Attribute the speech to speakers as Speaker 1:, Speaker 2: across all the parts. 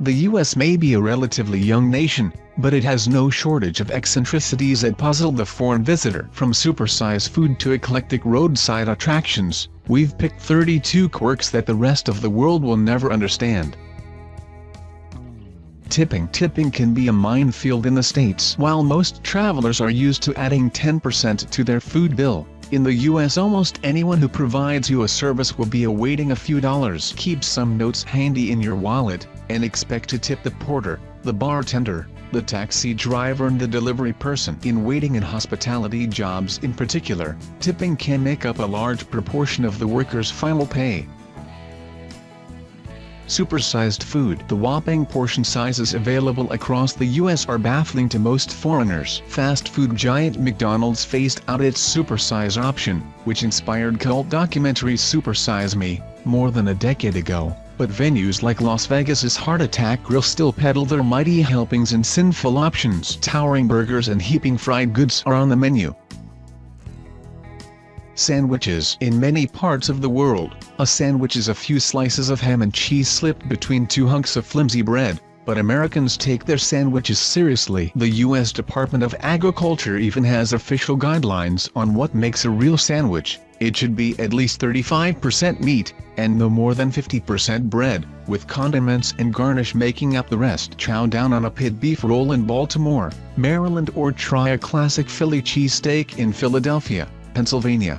Speaker 1: The US may be a relatively young nation, but it has no shortage of eccentricities that puzzle the foreign visitor. From supersized food to eclectic roadside attractions, we've picked 32 quirks that the rest of the world will never understand. Tipping can be a minefield in the States. While most travelers are used to adding 10% to their food bill, in the US almost anyone who provides you a service will be awaiting a few dollars. Keep some notes handy in your wallet, and expect to tip the porter, the bartender, the taxi driver and the delivery person. In waiting and hospitality jobs in particular, tipping can make up a large proportion of the worker's final pay. Supersized food. The whopping portion sizes available across the US are baffling to most foreigners. Fast food giant McDonald's phased out its supersize option, which inspired cult documentary Supersize Me, more than a decade ago, but venues like Las Vegas's Heart Attack Grill still peddle their mighty helpings and sinful options. Towering burgers and heaping fried goods are on the menu. Sandwiches. In many parts of the world, a sandwich is a few slices of ham and cheese slipped between two hunks of flimsy bread, but Americans take their sandwiches seriously. The U.S. Department of Agriculture even has official guidelines on what makes a real sandwich. It should be at least 35% meat, and no more than 50% bread, with condiments and garnish making up the rest. Chow down on a pit beef roll in Baltimore, Maryland, or try a classic Philly cheesesteak in Philadelphia, Pennsylvania.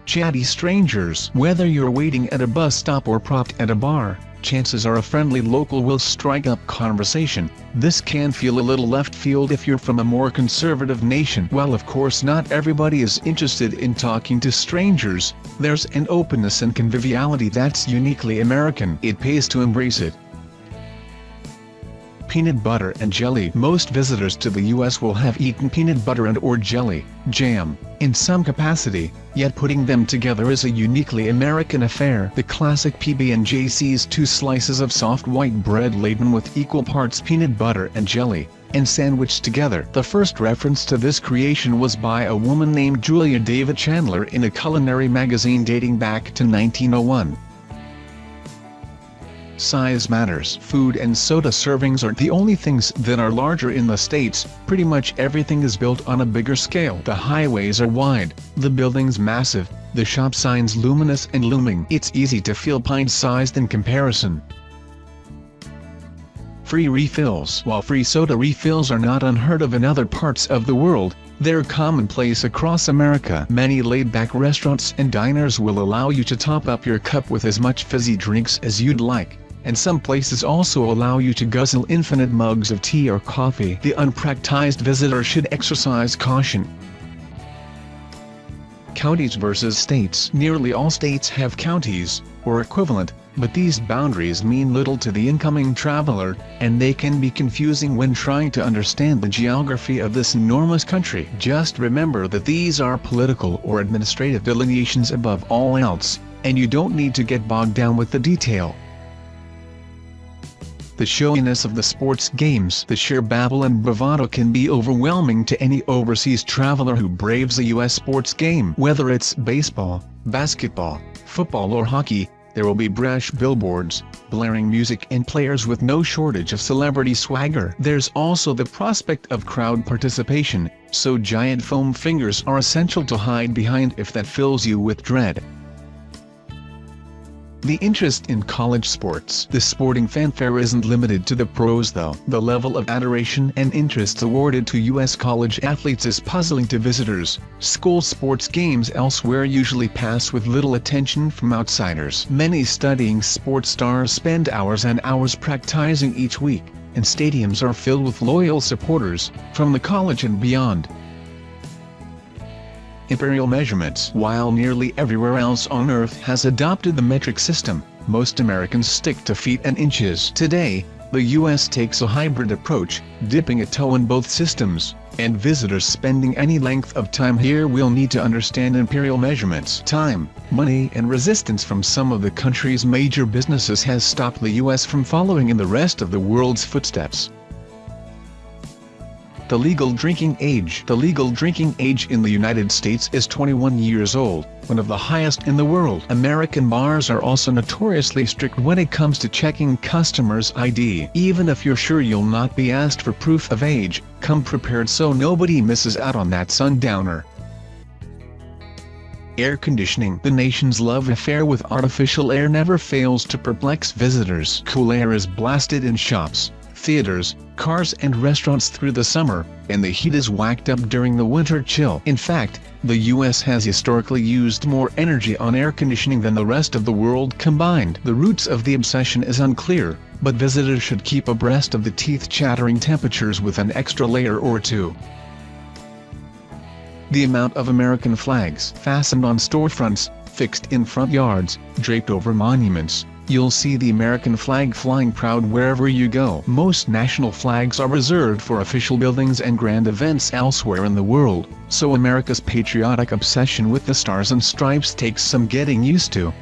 Speaker 1: Chatty strangers. Whether you're waiting at a bus stop or propped at a bar, chances are a friendly local will strike up conversation. This can feel a little left field if you're from a more conservative nation. While of course not everybody is interested in talking to strangers, there's an openness and conviviality that's uniquely American. It pays to embrace it. Peanut butter and jelly. Most visitors to the US will have eaten peanut butter and/or jelly, jam, in some capacity, yet putting them together is a uniquely American affair. The classic PB&J sees two slices of soft white bread laden with equal parts peanut butter and jelly, and sandwiched together. The first reference to this creation was by a woman named Julia David Chandler in a culinary magazine dating back to 1901. Size matters. Food and soda servings aren't the only things that are larger in the States. Pretty much everything is built on a bigger scale. The highways are wide, the buildings massive, the shop signs luminous and looming. It's easy to feel pint-sized in comparison. Free refills. While free soda refills are not unheard of in other parts of the world, they're commonplace across America. Many laid-back restaurants and diners will allow you to top up your cup with as much fizzy drinks as you'd like, and some places also allow you to guzzle infinite mugs of tea or coffee. The unpracticed visitor should exercise caution. Counties versus states. Nearly all states have counties, or equivalent, but these boundaries mean little to the incoming traveler, and they can be confusing when trying to understand the geography of this enormous country. Just remember that these are political or administrative delineations above all else, and you don't need to get bogged down with the detail. The showiness of the sports games. The sheer babble and bravado can be overwhelming to any overseas traveler who braves a U.S. sports game. Whether it's baseball, basketball, football or hockey, there will be brash billboards, blaring music and players with no shortage of celebrity swagger. There's also the prospect of crowd participation, so giant foam fingers are essential to hide behind if that fills you with dread. The interest in college sports. The sporting fanfare isn't limited to the pros though. The level of adoration and interest awarded to U.S. college athletes is puzzling to visitors. School sports games elsewhere usually pass with little attention from outsiders. Many studying sports stars spend hours and hours practicing each week, and stadiums are filled with loyal supporters, from the college and beyond. Imperial measurements. While nearly everywhere else on Earth has adopted the metric system, most Americans stick to feet and inches. Today, The US takes a hybrid approach, dipping a toe in both systems, and visitors spending any length of time here will need to understand imperial measurements. Time, money and resistance from some of the country's major businesses has stopped the US from following in the rest of the world's footsteps. The legal drinking age. The legal drinking age in the United States is 21 years old, one of the highest in the world. American bars are also notoriously strict when it comes to checking customers' ID. Even if you're sure you'll not be asked for proof of age, come prepared so nobody misses out on that sundowner. Air conditioning. The nation's love affair with artificial air never fails to perplex visitors. Cool air is blasted in shops, theaters, cars and restaurants through the summer, and the heat is whacked up during the winter chill. In fact, the US has historically used more energy on air conditioning than the rest of the world combined. The roots of the obsession is unclear, but visitors should keep abreast of the teeth-chattering temperatures with an extra layer or two. The amount of American flags fastened on storefronts, fixed in front yards, draped over monuments. You'll see the American flag flying proud wherever you go. Most national flags are reserved for official buildings and grand events elsewhere in the world, so America's patriotic obsession with the stars and stripes takes some getting used to.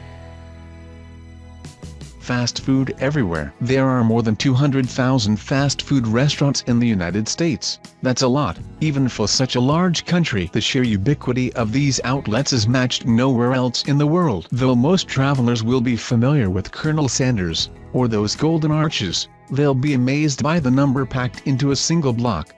Speaker 1: Fast food everywhere. There are more than 200,000 fast food restaurants in the United States. That's a lot, even for such a large country. The sheer ubiquity of these outlets is matched nowhere else in the world. Though most travelers will be familiar with Colonel Sanders, or those golden arches, they'll be amazed by the number packed into a single block.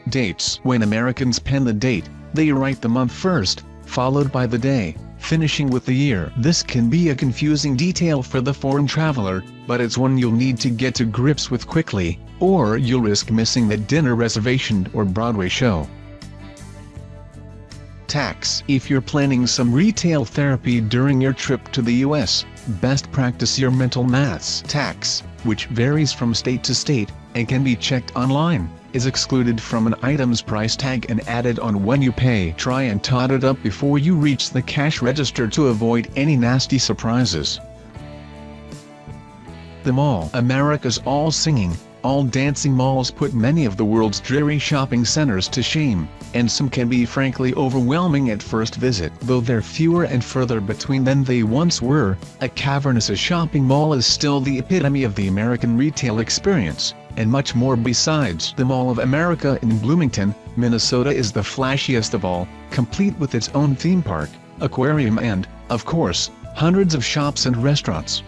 Speaker 1: Dates. When Americans pen the date, they write the month first, followed by the day, finishing with the year. This can be a confusing detail for the foreign traveler, but it's one you'll need to get to grips with quickly, or you'll risk missing the dinner reservation or Broadway show. Tax. If you're planning some retail therapy during your trip to the US, best practice your mental maths. Tax, which varies from state to state, and can be checked online, is excluded from an item's price tag and added on when you pay. Try and tot it up before you reach the cash register to avoid any nasty surprises. The mall. America's all-singing, all-dancing malls put many of the world's dreary shopping centers to shame, and some can be frankly overwhelming at first visit. Though they're fewer and further between than they once were, a cavernous shopping mall is still the epitome of the American retail experience, and much more besides. The Mall of America in Bloomington, Minnesota is the flashiest of all, complete with its own theme park, aquarium and, of course, hundreds of shops and restaurants.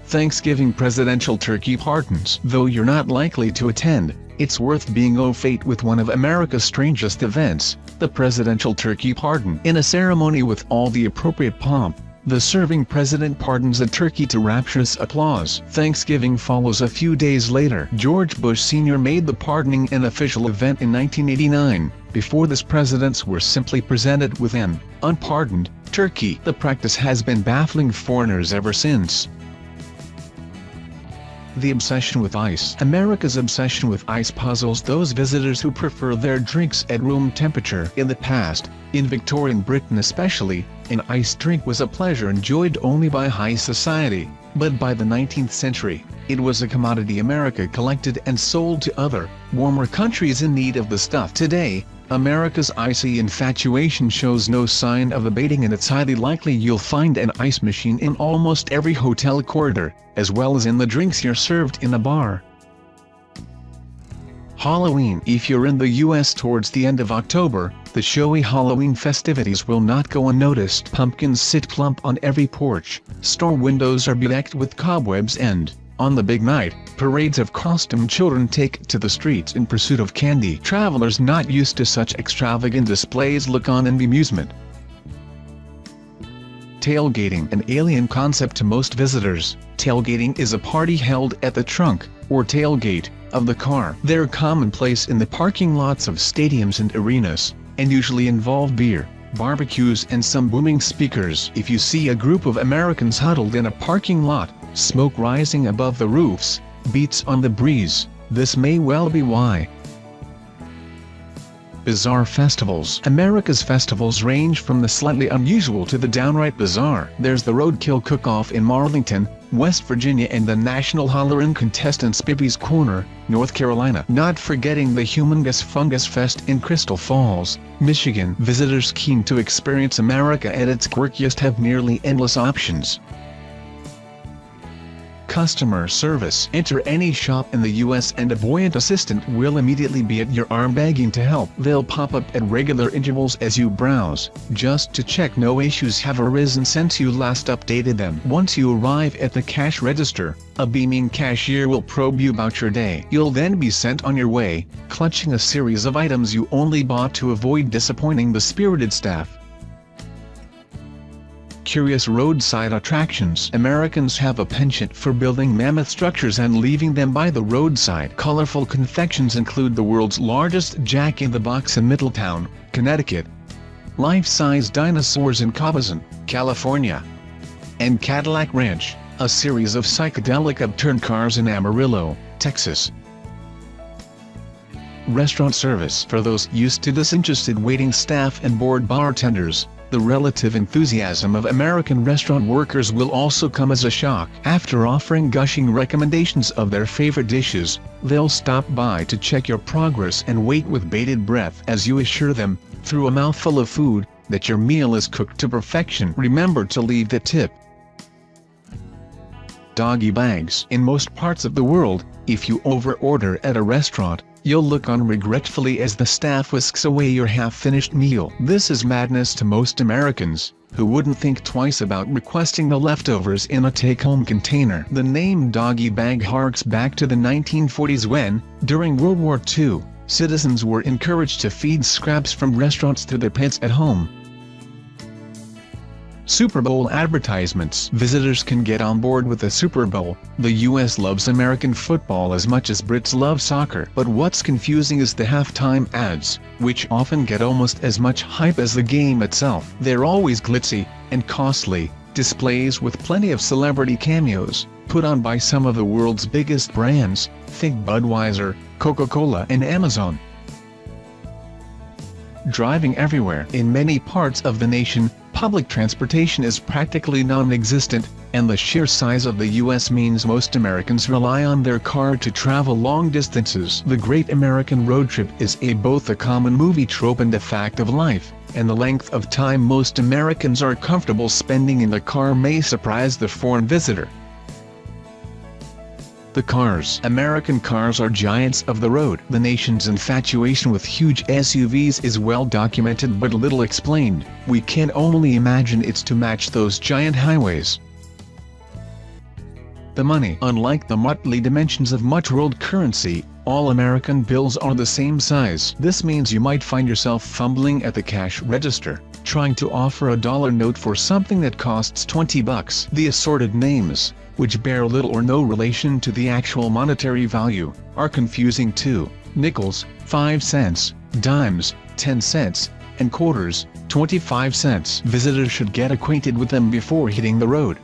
Speaker 1: Thanksgiving presidential turkey pardons. Though you're not likely to attend, it's worth being au fait with one of America's strangest events, the presidential turkey pardon. In a ceremony with all the appropriate pomp, the serving president pardons a turkey to rapturous applause. Thanksgiving follows a few days later. George Bush Sr. made the pardoning an official event in 1989. Before this, presidents were simply presented with an unpardoned turkey. The practice has been baffling foreigners ever since. The obsession with ice. America's obsession with ice puzzles those visitors who prefer their drinks at room temperature. In the past, in Victorian Britain especially, an iced drink was a pleasure enjoyed only by high society, but by the 19th century, it was a commodity America collected and sold to other, warmer countries in need of the stuff. Today, America's icy infatuation shows no sign of abating, and it's highly likely you'll find an ice machine in almost every hotel corridor, as well as in the drinks you're served in a bar. Halloween. If you're in the US towards the end of October, the showy Halloween festivities will not go unnoticed. Pumpkins sit plump on every porch, store windows are bedecked with cobwebs, and, on the big night, parades of costumed children take to the streets in pursuit of candy. Travelers not used to such extravagant displays look on in amusement. Tailgating. An alien concept to most visitors, tailgating is a party held at the trunk, or tailgate, of the car. They're commonplace in the parking lots of stadiums and arenas, and usually involve beer, barbecues and some booming speakers. If you see a group of Americans huddled in a parking lot, smoke rising above the roofs, beats on the breeze, this may well be why. Bizarre festivals. America's festivals range from the slightly unusual to the downright bizarre. There's the Roadkill Cook-Off in Marlington, West Virginia, and the National Hollerin' Contestants Bibby's Corner, North Carolina. Not forgetting the Humongous Fungus Fest in Crystal Falls, Michigan. Visitors keen to experience America at its quirkiest have nearly endless options. Customer service. Enter any shop in the US and a buoyant assistant will immediately be at your arm begging to help. They'll pop up at regular intervals as you browse, just to check no issues have arisen since you last updated them. Once you arrive at the cash register, a beaming cashier will probe you about your day. You'll then be sent on your way, clutching a series of items you only bought to avoid disappointing the spirited staff. Curious roadside attractions. Americans have a penchant for building mammoth structures and leaving them by the roadside. Colorful confections include the world's largest Jack-in-the-Box in Middletown, Connecticut, life-size dinosaurs in Cabazon, California, and Cadillac Ranch, a series of psychedelic upturned cars in Amarillo, Texas. Restaurant service. For those used to disinterested waiting staff and bored bartenders, the relative enthusiasm of American restaurant workers will also come as a shock. After offering gushing recommendations of their favorite dishes, they'll stop by to check your progress and wait with bated breath as you assure them, through a mouthful of food, that your meal is cooked to perfection. Remember to leave the tip. Doggy bags. In most parts of the world, if you overorder at a restaurant, you'll look on regretfully as the staff whisks away your half-finished meal. This is madness to most Americans, who wouldn't think twice about requesting the leftovers in a take-home container. The name doggy bag harks back to the 1940s when, during World War II, citizens were encouraged to feed scraps from restaurants to their pets at home. Super Bowl advertisements. Visitors can get on board with the Super Bowl. The US loves American football as much as Brits love soccer. But what's confusing is the halftime ads, which often get almost as much hype as the game itself. They're always glitzy and costly displays with plenty of celebrity cameos, put on by some of the world's biggest brands, think Budweiser, Coca-Cola, and Amazon. Driving everywhere. In many parts of the nation, public transportation is practically non-existent, and the sheer size of the US means most Americans rely on their car to travel long distances. The Great American Road Trip is both a common movie trope and a fact of life, and the length of time most Americans are comfortable spending in the car may surprise the foreign visitor. The cars. American cars are giants of the road. The nation's infatuation with huge SUVs is well documented but little explained. We can only imagine it's to match those giant highways. The money. Unlike the motley dimensions of much world currency, all American bills are the same size. This means you might find yourself fumbling at the cash register, trying to offer a dollar note for something that costs $20. The assorted names, which bear little or no relation to the actual monetary value, are confusing too. Nickels, 5 cents, dimes, 10 cents, and quarters, 25 cents. Visitors should get acquainted with them before hitting the road.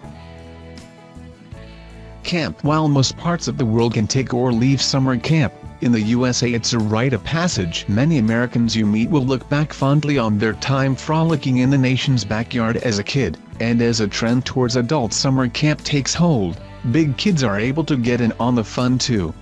Speaker 1: Camp. While most parts of the world can take or leave summer camp, in the USA it's a rite of passage. Many Americans you meet will look back fondly on their time frolicking in the nation's backyard as a kid, and as a trend towards adult summer camp takes hold, big kids are able to get in on the fun too.